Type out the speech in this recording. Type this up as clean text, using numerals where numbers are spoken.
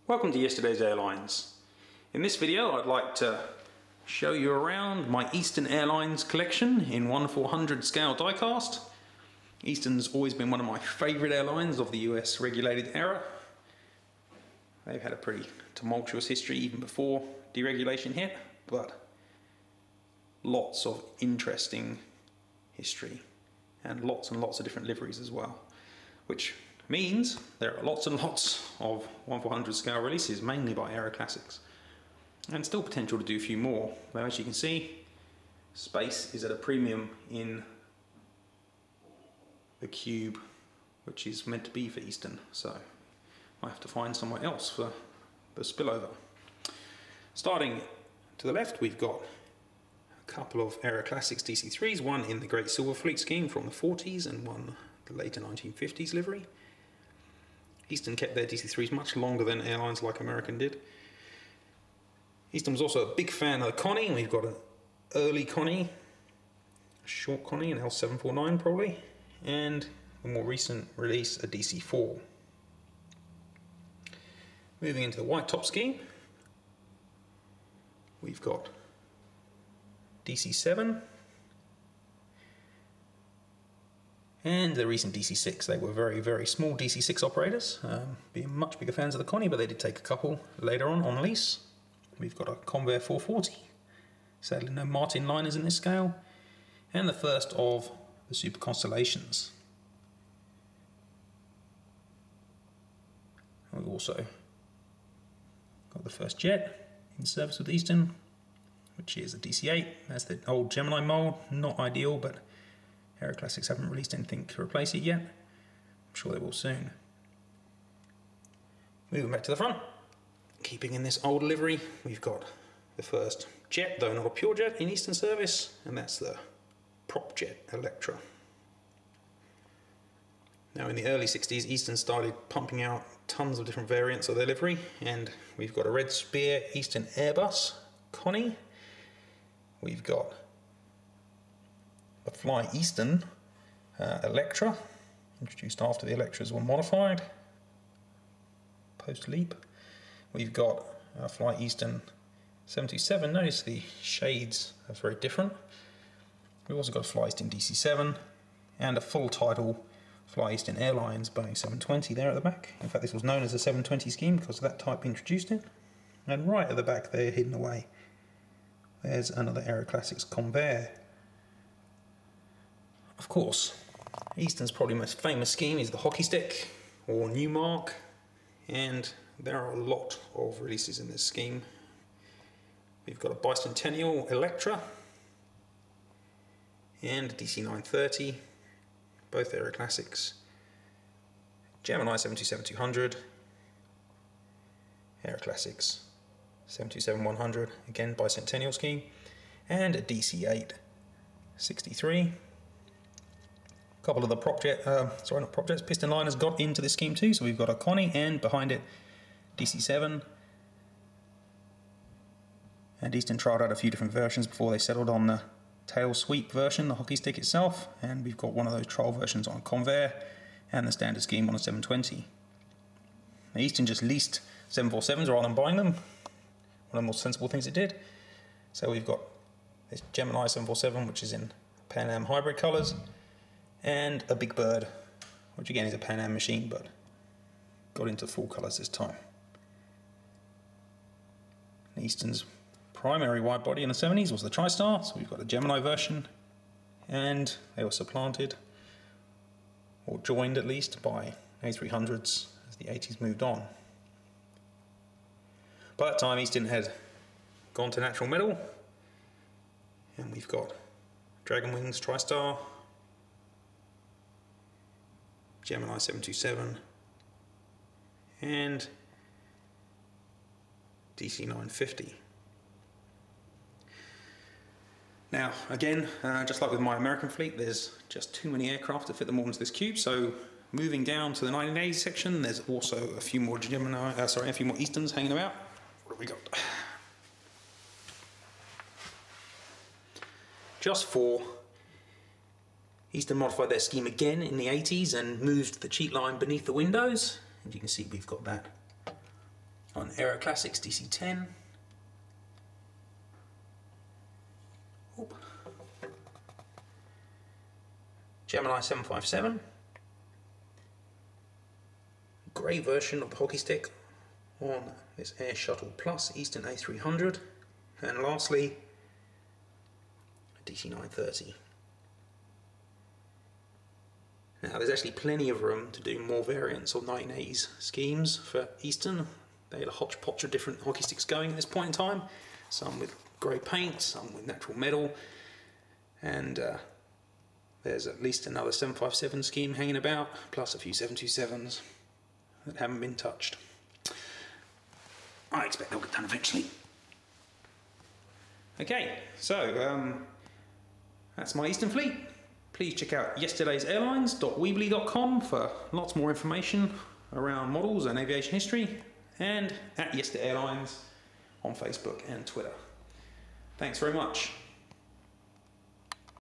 Welcome to yesterday's Airlines. In this video I'd like to show you around my Eastern Airlines collection in 1/400 scale diecast. Eastern's always been one of my favourite airlines of the US regulated era. They've had a pretty tumultuous history even before deregulation hit, but lots of interesting history and lots of different liveries as well, which means there are lots and lots of 1/400 scale releases, mainly by Aero Classics, and still potential to do a few more. Though as you can see, space is at a premium in the cube, which is meant to be for Eastern, so I have to find somewhere else for the spillover. Starting to the left, we've got a couple of Aero Classics DC3s, one in the Great Silver Fleet scheme from the 40s and one the later 1950s livery. Eastern kept their DC3s much longer than airlines like American did. Eastern was also a big fan of the Connie. We've got an early Connie, a short Connie, an L749 probably, and a more recent release, a DC4. Moving into the white top scheme, we've got DC7 and the recent DC6. They were very small DC6 operators, being much bigger fans of the Connie, but they did take a couple later on lease. We've got a Convair 440, sadly no Martin liners in this scale, and the first of the Super Constellations. We've also got the first jet in service with Eastern, which is a DC8. That's the old Gemini mould, not ideal, but Aero Classics haven't released anything to replace it yet. I'm sure they will soon. Moving back to the front, keeping in this old livery, we've got the first jet, though not a pure jet, in Eastern service, and that's the prop jet Electra. Now in the early 60s, Eastern started pumping out tons of different variants of their livery, and we've got a Red Spear Eastern Airbus Connie. We've got the Fly Eastern Electra, introduced after the Electras were modified post-LEAP. We've got a Fly Eastern 727. Notice the shades are very different. We've also got a Fly Eastern DC7 and a full title Fly Eastern Airlines Boeing 720 there at the back. In fact, this was known as a 720 scheme because that type introduced it. And right at the back there, hidden away, there's another Aero Classics Convair. Of course, Eastern's probably most famous scheme is the hockey stick, or Newmark, and there are a lot of releases in this scheme. We've got a bicentennial Electra and a DC930, both Aero Classics. Gemini 727-200, Aero Classics 727-100, again bicentennial scheme, and a DC8 63. A couple of the piston liners got into this scheme too, so we've got a Connie and behind it DC7. And Eastern tried out a few different versions before they settled on the tail sweep version, the hockey stick itself, and we've got one of those trial versions on a Convair and the standard scheme on a 720. Now, Eastern just leased 747s rather than buying them, one of the more sensible things it did. So we've got this Gemini 747, which is in Pan Am hybrid colours, and a Big Bird, which again is a Pan Am machine but got into full colours this time. Eastern's primary wide body in the 70s was the TriStar, so we've got a Gemini version, and they were supplanted, or joined at least, by A300s as the 80s moved on. By that time Eastern had gone to natural metal, and we've got Dragon Wings TriStar, Gemini 727, and DC950. Now again, just like with my American fleet, there's just too many aircraft to fit them all into this cube, so moving down to the 1980s section, there's also a few more Easterns hanging about. What have we got? Just for Eastern modified their scheme again in the 80s and moved the cheat line beneath the windows, and you can see we've got that on Aero Classics DC-10. Oop. Gemini 757. Grey version of the hockey stick on this Air Shuttle Plus Eastern A300. And lastly, a DC-930. Now there's actually plenty of room to do more variants of 1980s schemes for Eastern. They had a hodgepodge of different hockey sticks going at this point in time. Some with grey paint, some with natural metal, and there's at least another 757 scheme hanging about, plus a few 727s that haven't been touched. I expect they'll get done eventually. Okay, so that's my Eastern fleet. Please check out yesterdaysairlines.weebly.com for lots more information around models and aviation history, and at Yesterday Airlines on Facebook and Twitter. Thanks very much.